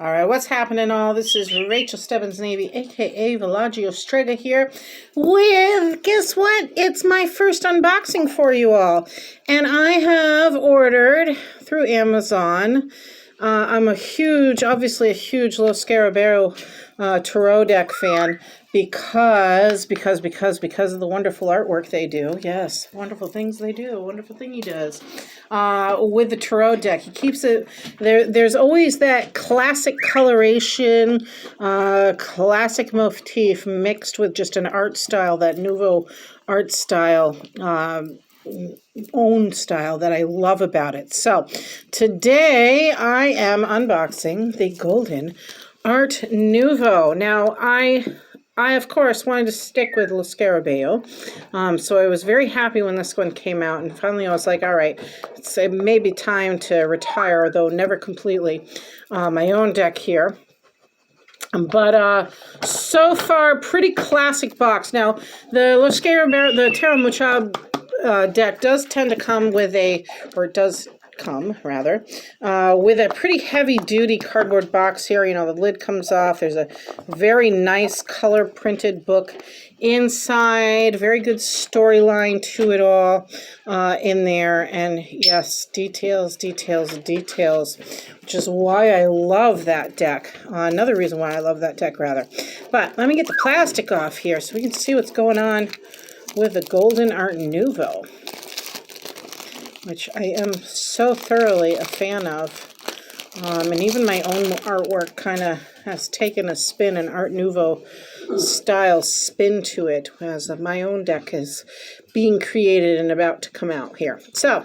All right, what's happening all? This is Rachel Stebbins Navy, aka Villagio Strega here with, guess what? It's my first unboxing for you all. And I have ordered through Amazon. I'm obviously a huge Los Scarabeo Tarot deck fan because of the wonderful artwork they do. Yes, wonderful things they do. Wonderful thing he does with the Tarot deck. He keeps it there. There's always that classic coloration, classic motif mixed with just an art style, that Nouveau art style. Own style that I love about it. So today I am unboxing the Golden Art Nouveau. Now I of course wanted to stick with Los Scarabeo, so I was very happy when this one came out, and finally I was like, all right, it may be time to retire, though never completely, my own deck here. But so far, pretty classic box. Now the Los Scarabeo, the Tarot Mucha deck does tend to come with with a pretty heavy-duty cardboard box here. You know, the lid comes off. There's a very nice color-printed book inside. Very good storyline to it all in there. And yes, details, which is why I love that deck. Another reason why I love that deck, rather. But let me get the plastic off here so we can see what's going on with the Golden Art Nouveau, which I am so thoroughly a fan of. And even my own artwork kind of has taken a spin, an Art Nouveau style spin to it, as my own deck is being created and about to come out here. So,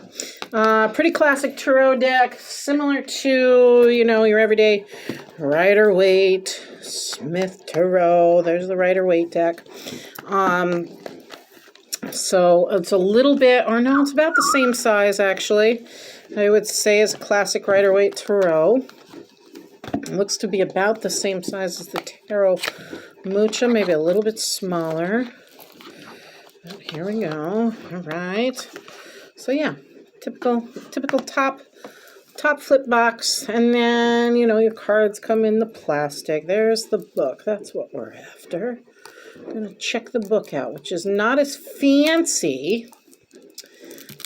pretty classic tarot deck, similar to, you know, your everyday Rider-Waite, Smith Tarot. There's the Rider-Waite deck. So it's a little bit, or no, it's about the same size, actually. I would say as a classic Rider-Waite Tarot. It looks to be about the same size as the Tarot Mucha, maybe a little bit smaller. But here we go. All right. So yeah, typical top flip box, and then, you know, your cards come in the plastic. There's the book. That's what we're after. I'm going to check the book out, which is not as fancy,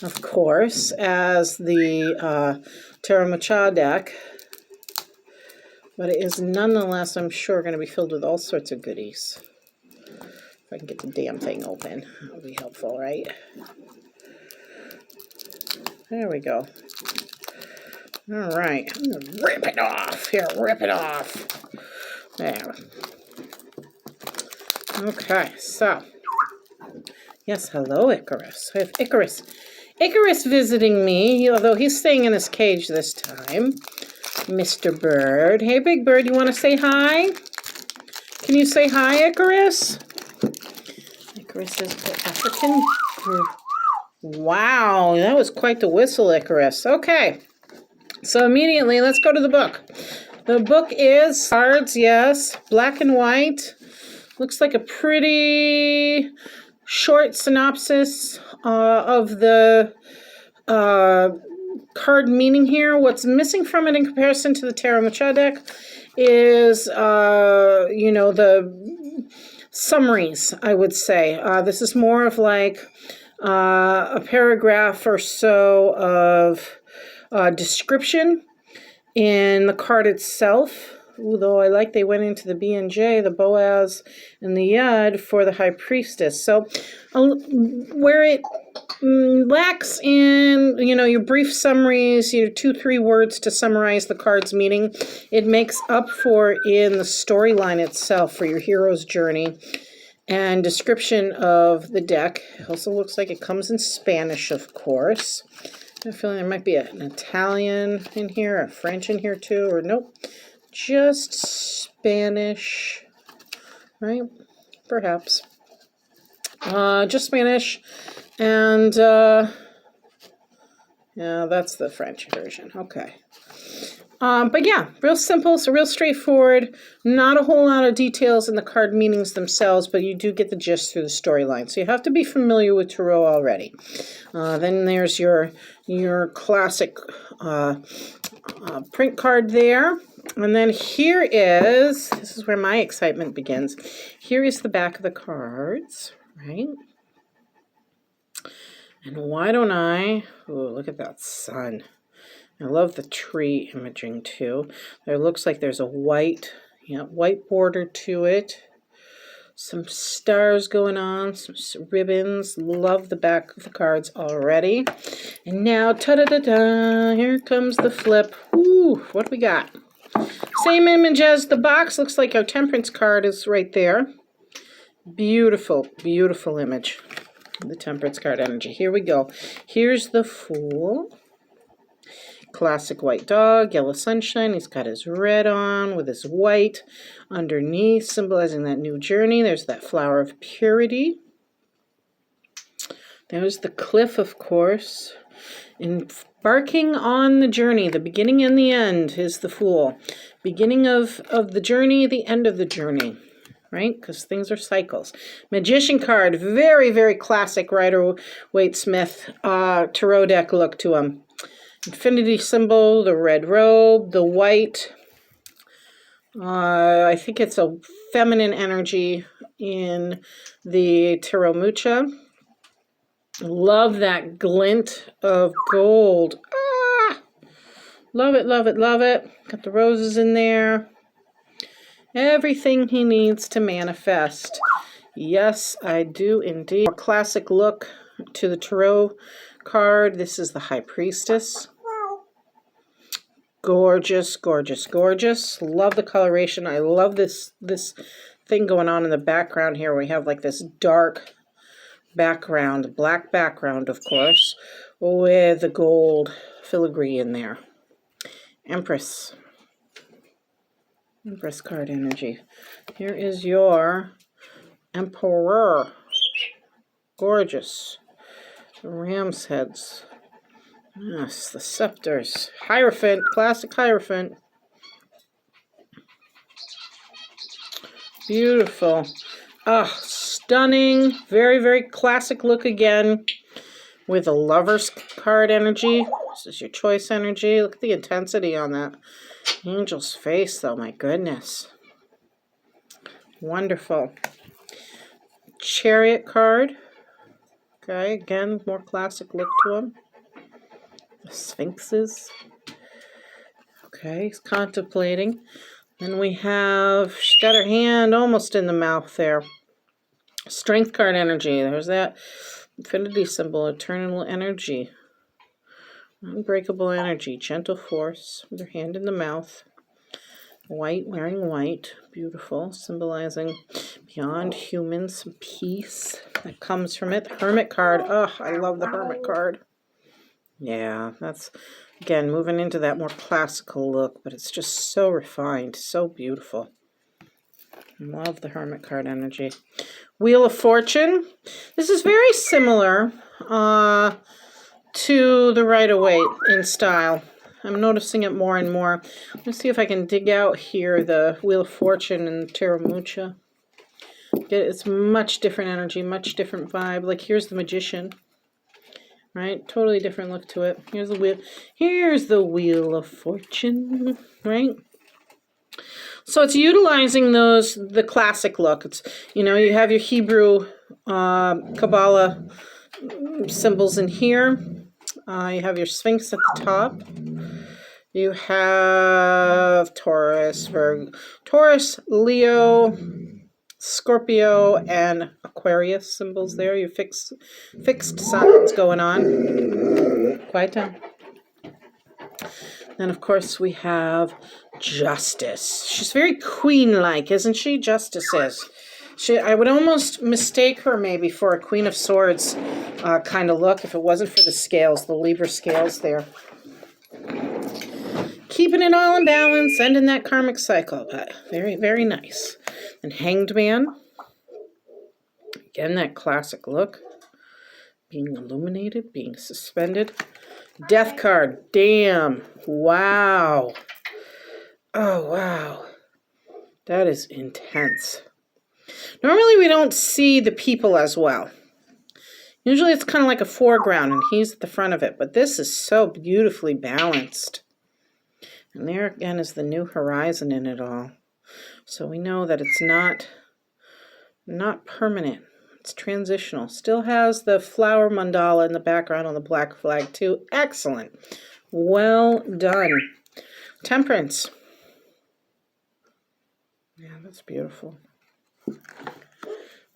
of course, as the Tarot Mucha deck, but it is nonetheless, I'm sure, going to be filled with all sorts of goodies. If I can get the damn thing open, that would be helpful, right? There we go. All right, I'm going to rip it off. Here, rip it off. There. Okay, so, yes, hello, Icarus. I have Icarus visiting me, although he's staying in his cage this time. Mr. Bird. Hey, Big Bird, you want to say hi? Can you say hi, Icarus? Icarus is the African. Wow, that was quite the whistle, Icarus. Okay, so immediately, let's go to the book. The book is cards, yes, black and white. Looks like a pretty short synopsis of the card meaning here. What's missing from it in comparison to the Tarot Mucha deck is, you know, the summaries, I would say. This is more of like a paragraph or so of description in the card itself. Although I like they went into the B&J, the Boaz, and the Yud for the High Priestess. So where it lacks in, you know, your brief summaries, your 2-3 words to summarize the card's meaning, it makes up for in the storyline itself for your hero's journey and description of the deck. It also looks like it comes in Spanish, of course. I'm feeling there might be an Italian in here, a French in here too, or nope. Just Spanish, right? Perhaps. Just Spanish. And, yeah, that's the French version. Okay. But yeah, real simple, so real straightforward. Not a whole lot of details in the card meanings themselves, but you do get the gist through the storyline. So you have to be familiar with Tarot already. Then there's your classic print card there. And then here is, this is where my excitement begins. Here is the back of the cards, right? And why don't I, oh, look at that sun. I love the tree imaging too. There looks like there's a white border to it. Some stars going on, some ribbons. Love the back of the cards already. And now, ta-da-da-da, here comes the flip. Ooh, what do we got? Same image as the box. Looks like our Temperance card is right there. Beautiful, beautiful image. The Temperance card energy. Here we go. Here's the Fool. Classic white dog, yellow sunshine. He's got his red on with his white underneath, symbolizing that new journey. There's that flower of purity. There's the cliff, of course. Embarking on the journey, the beginning and the end is the Fool. Beginning of the journey, the end of the journey, right? Because things are cycles. Magician card, very, very classic Rider-Waite-Smith tarot deck look to him. Infinity symbol, the red robe, the white. I think it's a feminine energy in the Tarot Mucha. Love that glint of gold. Ah! Love it, love it, love it. Got the roses in there. Everything he needs to manifest. Yes, I do indeed. More classic look to the tarot card. This is the High Priestess. Gorgeous, gorgeous, gorgeous. Love the coloration. I love this thing going on in the background here. We have like this dark background, black background, of course, with the gold filigree in there. Empress. Empress card energy. Here is your Emperor. Gorgeous. The ram's heads. Yes, the scepters. Hierophant, classic Hierophant. Beautiful. Ah, stunning. Very, very classic look again with a Lover's card energy. This is your choice energy. Look at the intensity on that angel's face, though. My goodness. Wonderful. Chariot card. Okay, again, more classic look to him. The Sphinxes. Okay, he's contemplating. Then we have, she's got her hand almost in the mouth there. Strength card energy. There's that infinity symbol, eternal energy. Unbreakable energy, gentle force, with her hand in the mouth. White, wearing white. Beautiful, symbolizing beyond humans, peace that comes from it. Hermit card. Oh, I love the Hermit card. Yeah, that's, again, moving into that more classical look, but it's just so refined, so beautiful. Love the Hermit card energy. Wheel of Fortune. This is very similar to the Rider-Waite in style. I'm noticing it more and more. Let's see if I can dig out here the Wheel of Fortune and Tarot Mucha. It's much different energy, much different vibe. Like here's the Magician. Right, totally different look to it. Here's the wheel. Here's the Wheel of Fortune. Right. So it's utilizing the classic look. It's, you know, you have your Hebrew Kabbalah symbols in here. You have your Sphinx at the top. You have Taurus, Leo, Scorpio, and Aquarius symbols there. Your fixed signs going on. Quiet down. Then, of course, we have Justice. She's very queen-like, isn't she? Justice is. I would almost mistake her maybe for a Queen of Swords kind of look if it wasn't for the scales, the Libra scales there. Keeping it all in balance, ending that karmic cycle. But very, very nice. And Hanged Man. Again, that classic look. Being illuminated, being suspended. Death card. Damn. Wow. Oh, wow. That is intense. Normally, we don't see the people as well. Usually, it's kind of like a foreground, and he's at the front of it. But this is so beautifully balanced. And there again is the new horizon in it all. So we know that it's not permanent. It's transitional. Still has the flower mandala in the background on the black flag too. Excellent. Well done. Temperance. Yeah, that's beautiful.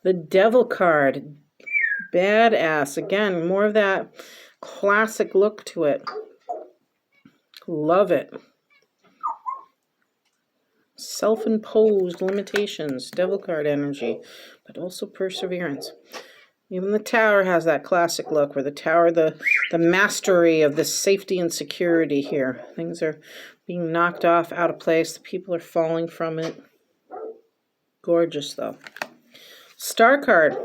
The Devil card. Badass. Again, more of that classic look to it. Love it. Self-imposed limitations, Devil card energy, but also perseverance. Even the Tower has that classic look, where the Tower, the mastery of the safety and security here. Things are being knocked off, out of place. The people are falling from it. Gorgeous, though. Star card.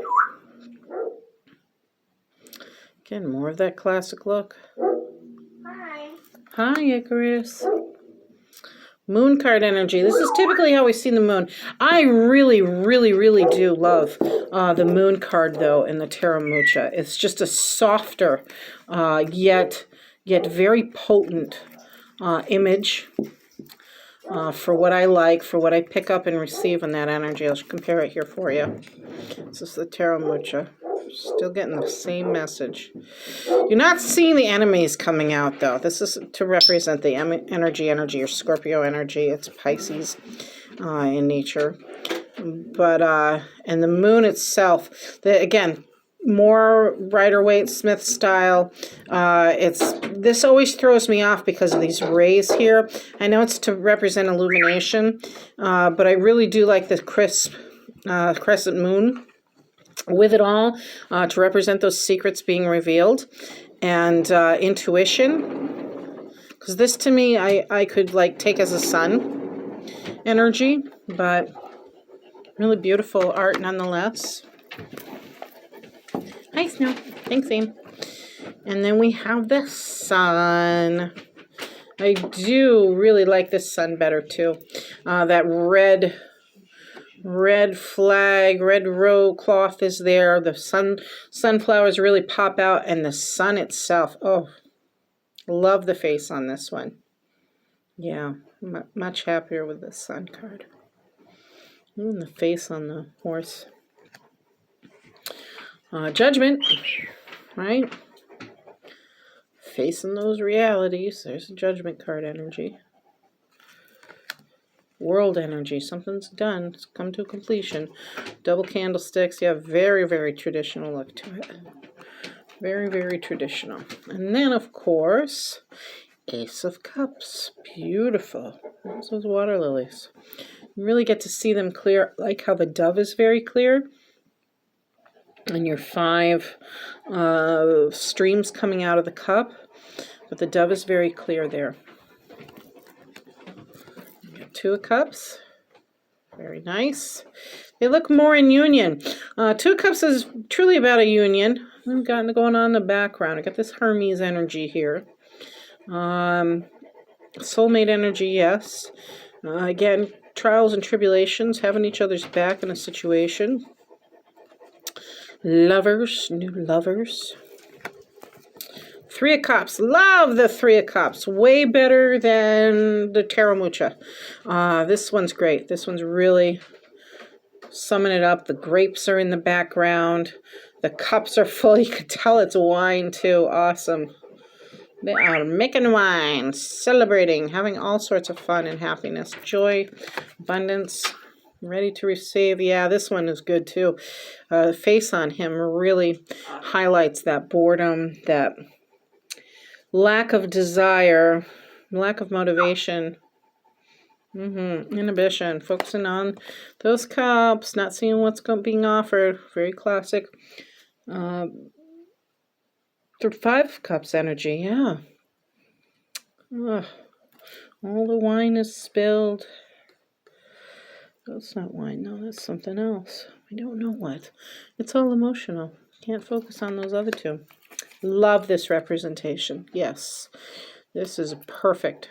Again, more of that classic look. Hi. Hi, Icarus. Moon card energy. This is typically how we see the moon. I really, really, really do love the moon card, though, in the Tarot Mucha. It's just a softer, yet very potent image for what I like, for what I pick up and receive in that energy. I'll compare it here for you. This is the Tarot Mucha. Still getting the same message. You're not seeing the enemies coming out, though. This is to represent the energy, or Scorpio energy. It's Pisces in nature. But, and the moon itself, again, more Rider-Waite Smith style. This always throws me off because of these rays here. I know it's to represent illumination, but I really do like the crisp crescent moon with it all, to represent those secrets being revealed, and intuition, because this to me I could like take as a sun energy, but really beautiful art nonetheless. Hi, Snow. Thanks, Aim. And then we have the sun. I do really like this sun better too. That red flag, red row cloth is there. The sunflowers really pop out, and the sun itself. Oh, love the face on this one. Yeah, much happier with the sun card. And the face on the horse. Judgment, right? Facing those realities. There's a judgment card energy. World energy, something's done, it's come to completion. Double candlesticks, yeah, very, very traditional look to it. Very, very traditional. And then, of course, Ace of Cups, beautiful. There's those water lilies. You really get to see them clear, like how the dove is very clear. And your 5 streams coming out of the cup, but the dove is very clear there. 2 of Cups, very nice. They look more in union. 2 of Cups is truly about a union. I've got going on in the background. I got this Hermes energy here. Soulmate energy, yes. Again, trials and tribulations, having each other's back in a situation. Lovers, new lovers. 3 of Cups. Love the 3 of Cups. Way better than the Tarot Mucha. This one's great. This one's really summing it up. The grapes are in the background. The cups are full. You can tell it's wine too. Awesome. They are making wine, celebrating, having all sorts of fun and happiness, joy, abundance, ready to receive. Yeah, this one is good too. The face on him really highlights that boredom, that lack of desire, lack of motivation, inhibition, focusing on those cups, not seeing what's being offered. Very classic. 5 of Cups energy, yeah. Ugh. All the wine is spilled. That's not wine, no, that's something else. I don't know what. It's all emotional. Can't focus on those other 2. Love this representation. Yes, this is perfect.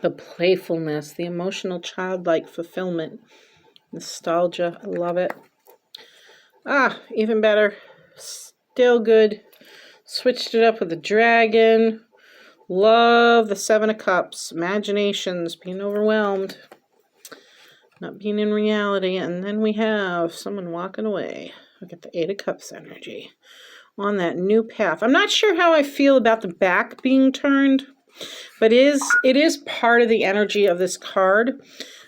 The playfulness, the emotional childlike fulfillment, nostalgia. I love it. Even better. Still good. Switched it up with the dragon. Love the Seven of Cups. Imaginations, being overwhelmed. Not being in reality. And then we have someone walking away. Look at the Eight of Cups energy. On that new path. I'm not sure how I feel about the back being turned. But it is part of the energy of this card.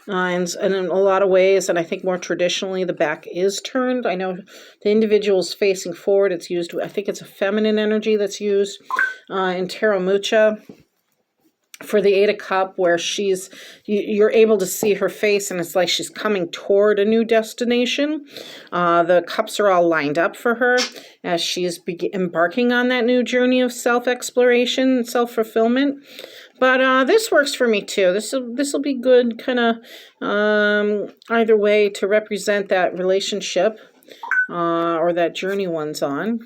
And in a lot of ways, and I think more traditionally, the back is turned. I know the individual's facing forward. It's used, I think it's a feminine energy that's used in Tarot Mucha for the Eight of Cup, where you're able to see her face, and it's like she's coming toward a new destination. The cups are all lined up for her as she's embarking on that new journey of self-exploration and self-fulfillment. But this works for me too. This will be good, kind of either way, to represent that relationship or that journey one's on.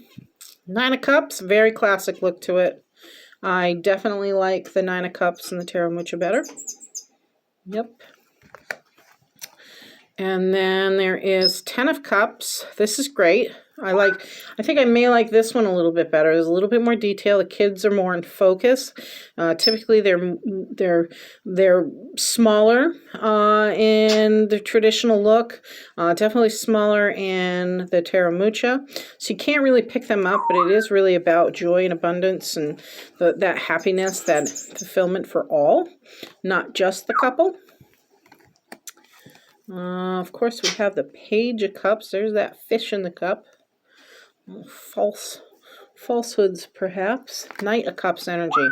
Nine of Cups, very classic look to it. I definitely like the Nine of Cups and the Tarot Mucha better. Yep. And then there is Ten of Cups. This is great. I think I may like this one a little bit better. There's a little bit more detail. The kids are more in focus. Typically, they're smaller in the traditional look. Definitely smaller in the Tarot Mucha. So you can't really pick them up, but it is really about joy and abundance and that happiness, that fulfillment for all, not just the couple. Of course, we have the Page of Cups. There's that fish in the cup. Falsehoods, perhaps. Knight of Cups energy.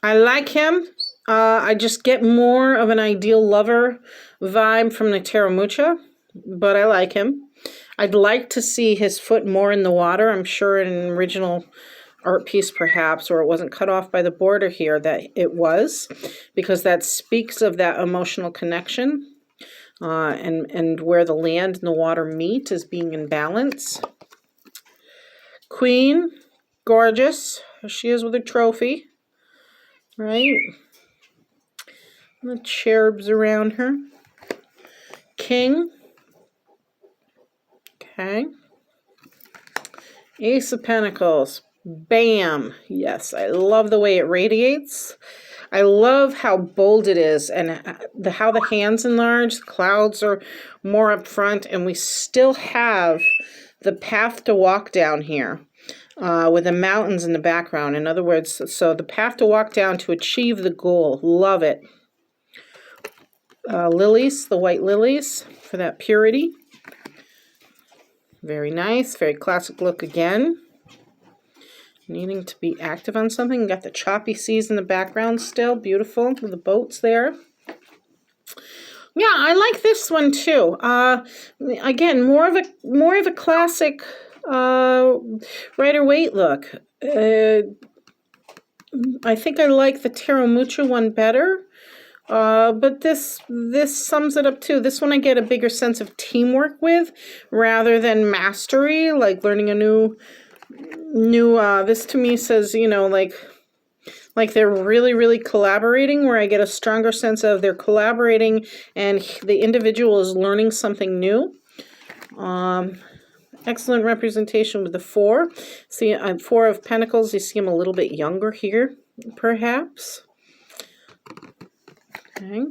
I like him. I just get more of an ideal lover vibe from the Tarot Mucha, but I like him. I'd like to see his foot more in the water. I'm sure in an original art piece perhaps, or it wasn't cut off by the border here, that it was, because that speaks of that emotional connection. And where the land and the water meet is being in balance. Queen, gorgeous. She is with a trophy, right? And the cherubs around her. King. Okay. Ace of Pentacles. Bam. Yes, I love the way it radiates. I love how bold it is and how the hands enlarge. The clouds are more up front, and we still have the path to walk down here with the mountains in the background. In other words, so the path to walk down to achieve the goal. Love it. Lilies, the white lilies for that purity. Very nice. Very classic look again. Needing to be active on something. Got the choppy seas in the background still. Beautiful with the boats there. Yeah, I like this one too. Again, more of a classic Rider-Waite look. I think I like the Tarot Mucha one better. But this sums it up too. This one I get a bigger sense of teamwork with rather than mastery, like learning a new this to me says, like they're really collaborating, where I get a stronger sense of they're collaborating and the individual is learning something new. Excellent representation with the Four. See, Four of Pentacles, you see him a little bit younger here, perhaps. Okay.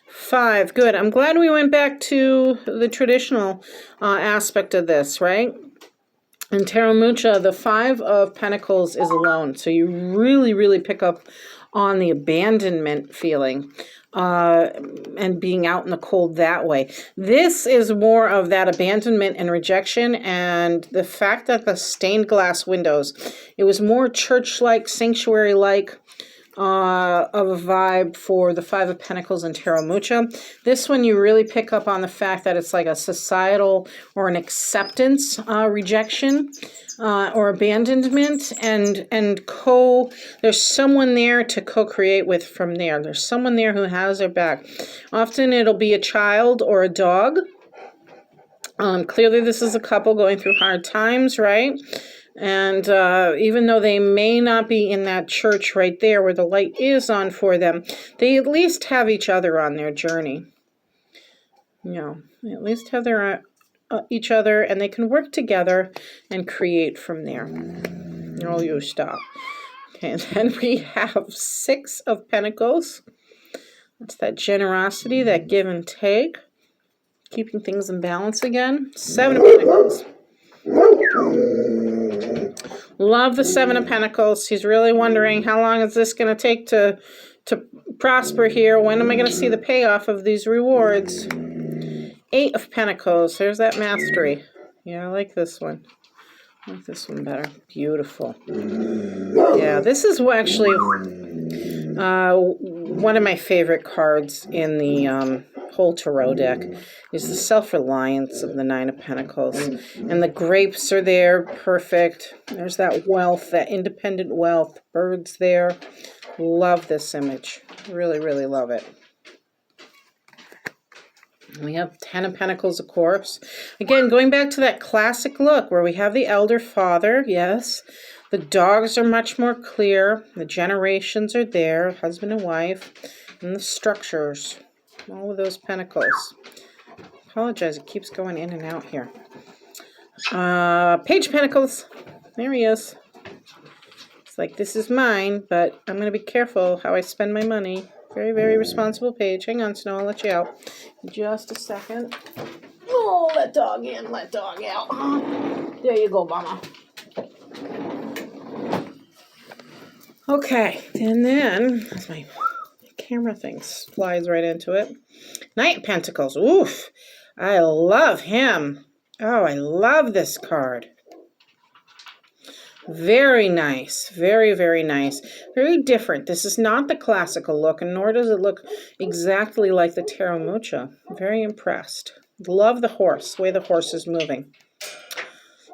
Five, good. I'm glad we went back to the traditional aspect of this, right? In Tarot Mucha, the Five of Pentacles is alone. So you really pick up on the abandonment feeling and being out in the cold that way. This is more of that abandonment and rejection, and the fact that the stained glass windows, it was more church-like, sanctuary-like of a vibe for the Five of Pentacles and Tarot Mucha. This one you really pick up on the fact that it's like a societal or an acceptance rejection or abandonment, and there's someone there to co-create with from there. There's someone there who has their back. Often it'll be a child or a dog. Clearly this is a couple going through hard times, right? And even though they may not be in that church right there where the light is on for them, they at least have each other on their journey. They at least have their each other, and they can work together and create from there. Oh, you stop. Okay, and then we have 6 of Pentacles. That's that generosity, that give and take, keeping things in balance again. 7 of Pentacles. Love the 7 of Pentacles. He's really wondering, how long is this going to take to prosper here? When am I going to see the payoff of these rewards? 8 of Pentacles. There's that mastery. Yeah, I like this one. I like this one better. Beautiful. Yeah, this is actually one of my favorite cards in the whole tarot deck. Is the self-reliance of the 9 of Pentacles. And the grapes are there. Perfect. There's that wealth, that independent wealth. Birds there. Love this image. Really, really love it. We have 10 of Pentacles, of course. Again, going back to that classic look where we have the elder father, yes. The dogs are much more clear. The generations are there, husband and wife. And the structures. All of those pentacles. Apologize, it keeps going in and out here. Page of Pentacles. There he is. It's like, this is mine, but I'm going to be careful how I spend my money. Very, very responsible page. Hang on, Snow, I'll let you out. Just a second. Oh, let dog in, let dog out. There you go, Mama. Okay, and then my camera thing slides right into it. Knight of Pentacles. Oof. I love him. Oh, I love this card. Very nice. Very, very nice. Very different. This is not the classical look, and nor does it look exactly like the Tarot Mucha. Very impressed. Love the horse, the way the horse is moving.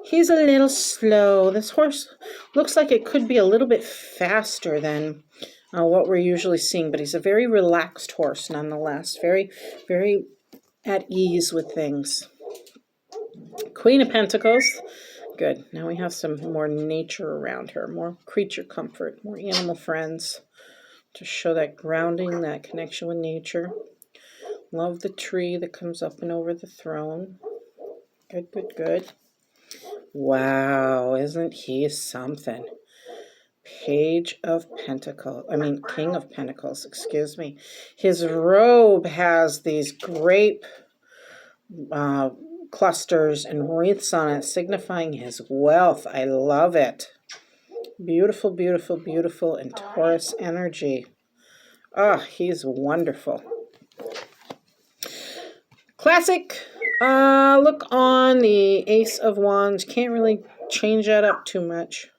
He's a little slow. This horse looks like it could be a little bit faster than what we're usually seeing, but he's a very relaxed horse nonetheless. Very, very at ease with things. Queen of Pentacles. Good. Now we have some more nature around her, more creature comfort, more animal friends to show that grounding, that connection with nature. Love the tree that comes up and over the throne. Good, good, good. Wow, isn't he something? Page of Pentacles. King of Pentacles, excuse me. His robe has these grape clusters and wreaths on it, signifying his wealth. I love it. Beautiful, beautiful, beautiful, and Taurus energy. Oh, he's wonderful. Classic look on the Ace of Wands. Can't really change that up too much.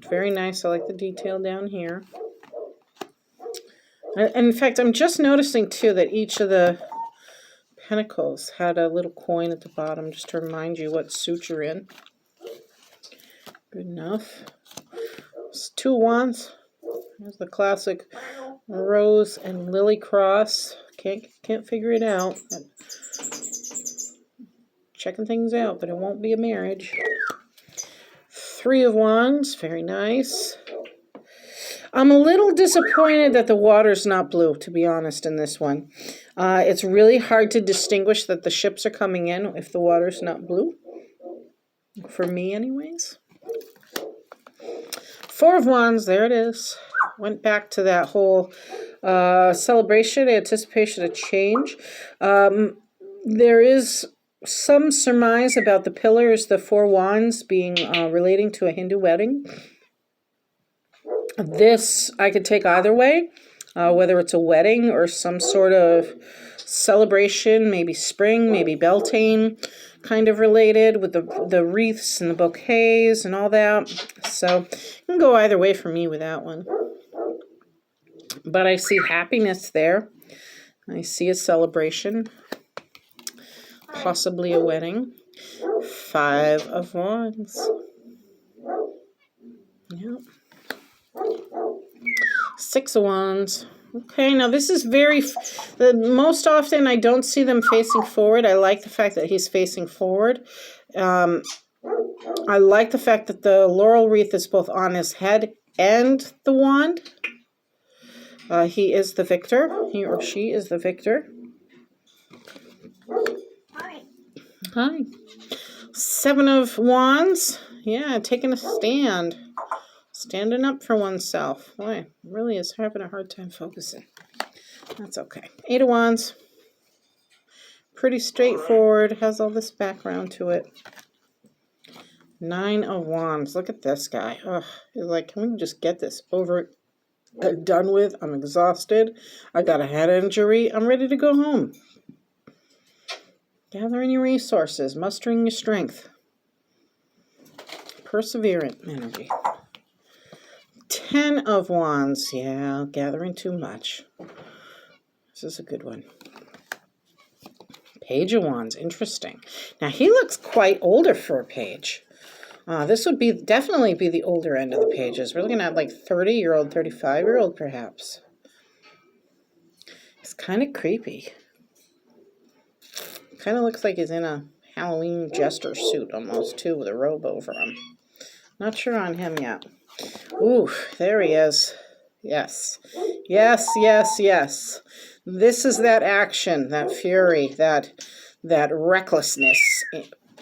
Very nice. I like the detail down here. And in fact, I'm just noticing too that each of the Pentacles had a little coin at the bottom just to remind you what suit you're in. Good enough. It's 2 Wands. There's the classic rose and lily cross. Can't figure it out. Checking things out, but it won't be a marriage. 3 of Wands. Very nice. I'm a little disappointed that the water's not blue, to be honest, in this one. It's really hard to distinguish that the ships are coming in if the water's not blue. For me, anyways. 4 of Wands, there it is. Went back to that whole celebration, anticipation of change. There is some surmise about the pillars, the 4 Wands, being relating to a Hindu wedding. This I could take either way, whether it's a wedding or some sort of celebration, maybe spring, maybe Beltane, kind of related with the wreaths and the bouquets and all that. So you can go either way for me with that one. But I see happiness there. I see a celebration, possibly a wedding. 5 of Wands. Yep. 6 of Wands. Okay, now this is most often I don't see them facing forward. I like the fact that he's facing forward. I like the fact that the laurel wreath is both on his head and the wand. He is the victor. He or she is the victor. Hi. 7 of Wands. Yeah, taking a stand. Standing up for oneself. Boy, really is having a hard time focusing. That's okay. 8 of Wands. Pretty straightforward. Has all this background to it. 9 of Wands. Look at this guy. Ugh. He's like, can we just get this over and done with? I'm exhausted. I got a head injury. I'm ready to go home. Gathering your resources. Mustering your strength. Perseverant energy. 10 of Wands. Yeah, gathering too much. This is a good one. Page of Wands. Interesting. Now, he looks quite older for a page. This would definitely be the older end of the pages. We're looking at like 30-year-old, 35-year-old perhaps. It's kind of creepy. Kind of looks like he's in a Halloween jester suit almost too, with a robe over him. Not sure on him yet. Ooh, there he is. Yes. Yes, yes, yes. This is that action, that fury, that recklessness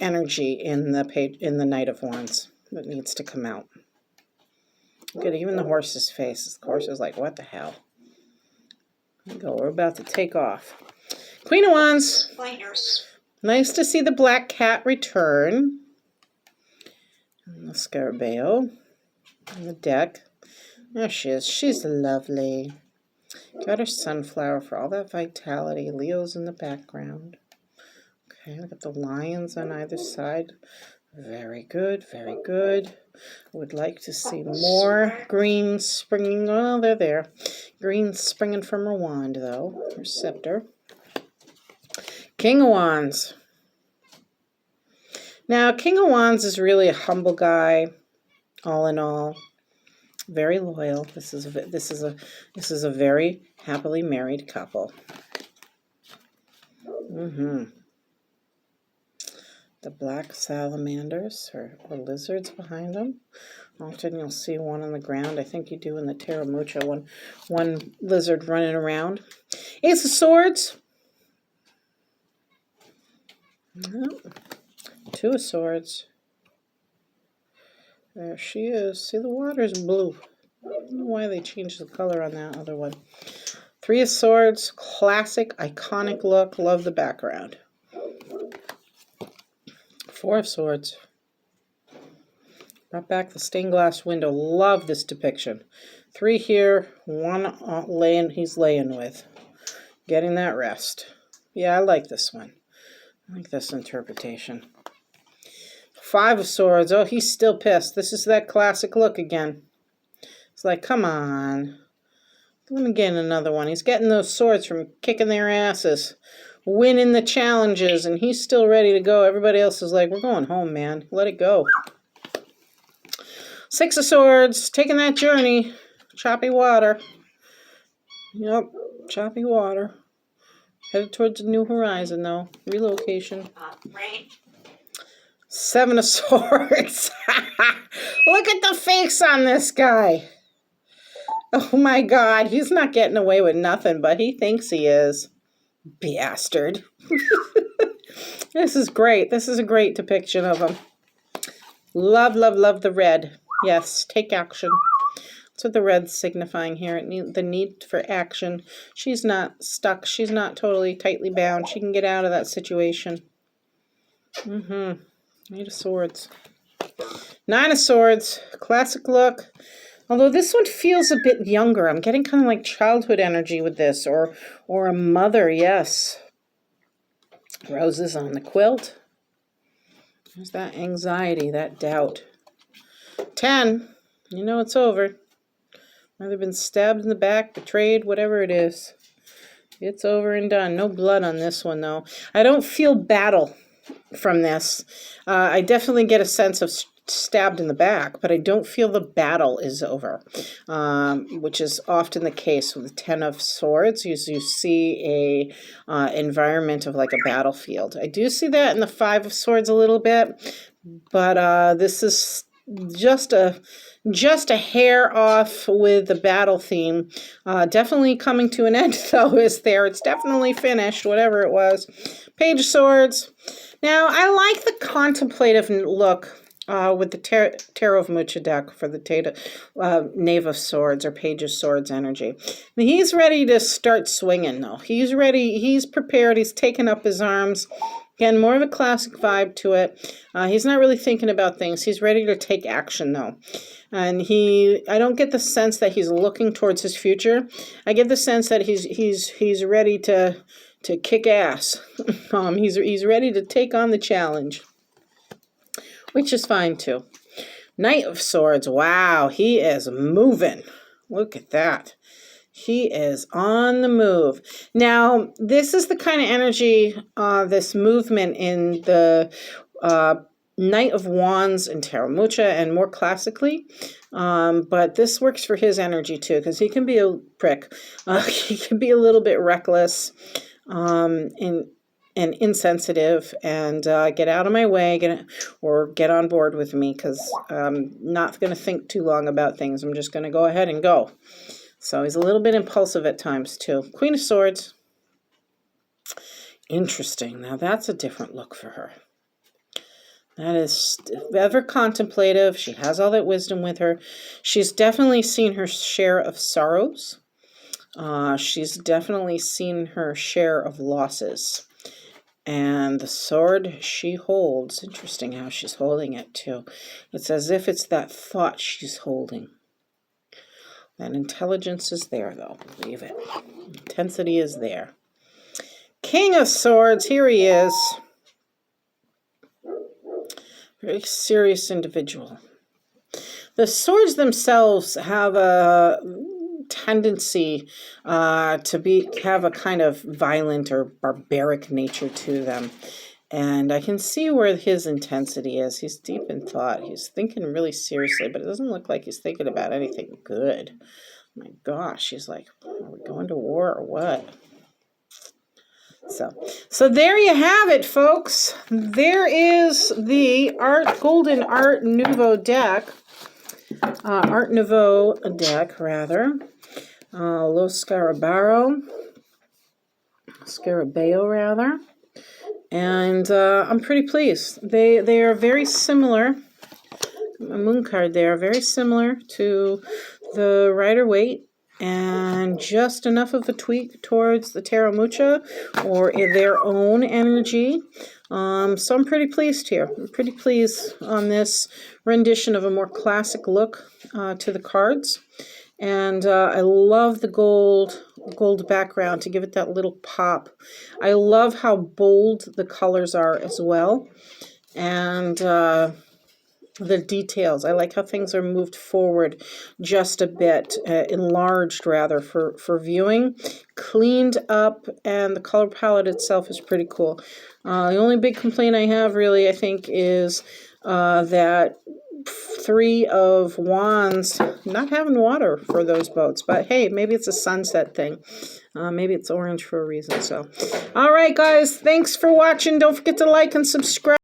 energy in the Knight of Wands that needs to come out. Look at even the horse's face. The horse is like, what the hell? There we go. We're about to take off. Queen of Wands. Nice to see the black cat return. And the Scarabeo on the deck. There she is. She's lovely. Got her sunflower for all that vitality. Leo's in the background. Okay, look at the lions on either side. Very good, very good. I would like to see more green springing. Well, they're there. Green springing from her wand, though. Her scepter. King of Wands. Now, King of Wands is really a humble guy, all in all. Very loyal. This is a very happily married couple. The black salamanders or lizards behind them. Often you'll see one on the ground. I think you do in the Terra Mucha, one lizard running around. Ace of Swords. Nope. 2 of Swords. There she is. See, the water's blue. I don't know why they changed the color on that other one. 3 of Swords. Classic, iconic look. Love the background. 4 of Swords. Brought back the stained glass window. Love this depiction. 3 here. 1 he's laying with. Getting that rest. Yeah, I like this one. I like this interpretation. 5 of Swords. Oh, he's still pissed. This is that classic look again. It's like, come on. Let me get another one. He's getting those swords from kicking their asses. Winning the challenges, and he's still ready to go. Everybody else is like, we're going home, man. Let it go. 6 of Swords. Taking that journey. Choppy water. Yep. Choppy water. Headed towards a new horizon, though. Relocation. Right. 7 of Swords. Look at the face on this guy. Oh my God. He's not getting away with nothing, but he thinks he is. Bastard. This is great. This is a great depiction of him. Love, love, love the red. Yes, take action. That's what the red's signifying here. The need for action. She's not stuck. She's not totally tightly bound. She can get out of that situation. 8 of Swords. 9 of Swords. Classic look. Although this one feels a bit younger. I'm getting kind of like childhood energy with this. Or a mother, yes. Roses on the quilt. There's that anxiety, that doubt. 10. You know it's over. Either been stabbed in the back, betrayed, whatever it is. It's over and done. No blood on this one, though. I don't feel battle from this. I definitely get a sense of stabbed in the back, but I don't feel the battle is over, which is often the case with the 10 of Swords. You see a environment of like a battlefield. I do see that in the 5 of Swords a little bit, but this is just a hair off with the battle theme. Definitely coming to an end, though, is there. It's definitely finished, whatever it was. Page of Swords. Now, I like the contemplative look with the Tarot of Mucha deck for the Knave of Swords or Page of Swords energy. He's ready to start swinging, though. He's ready. He's prepared. He's taken up his arms. Again, more of a classic vibe to it. He's not really thinking about things. He's ready to take action, though. And I don't get the sense that he's looking towards his future. I get the sense that he's ready to kick ass. He's ready to take on the challenge, which is fine too. Knight of Swords. Wow, he is moving. Look at that. He is on the move. Now, this is the kind of energy, this movement in the Knight of Wands and Tarot Mucha, and more classically. But this works for his energy too, because he can be a prick. He can be a little bit reckless and insensitive, and get out of my way, or get on board with me, because I'm not going to think too long about things. I'm just going to go ahead and go. So he's a little bit impulsive at times too. Queen of Swords. Interesting. Now that's a different look for her. That is ever contemplative. She has all that wisdom with her. She's definitely seen her share of sorrows. She's definitely seen her share of losses. And the sword she holds, interesting how she's holding it too. It's as if it's that thought she's holding. That intelligence is there, though. Believe it. Intensity is there. King of Swords. Here he is. Very serious individual. The swords themselves have a tendency to have a kind of violent or barbaric nature to them. And I can see where his intensity is. He's deep in thought. He's thinking really seriously, but it doesn't look like he's thinking about anything good. My gosh, he's like, are we going to war or what? So there you have it, folks. There is the Golden Art Nouveau deck. Art Nouveau deck, rather. Los Scarabeo, rather. And I'm pretty pleased. They are very similar. A moon card there, very similar to the Rider-Waite, and just enough of a tweak towards the Tarot Mucha or in their own energy. So I'm pretty pleased here. I'm pretty pleased on this rendition of a more classic look to the cards. And I love the gold background to give it that little pop. I love how bold the colors are as well. And the details. I like how things are moved forward just a bit, enlarged rather for viewing, cleaned up, and the color palette itself is pretty cool. The only big complaint I have really, I think, is that Three of Wands not having water for those boats. But hey, maybe it's a sunset thing. Maybe it's orange for a reason. So, all right, guys, thanks for watching. Don't forget to like and subscribe.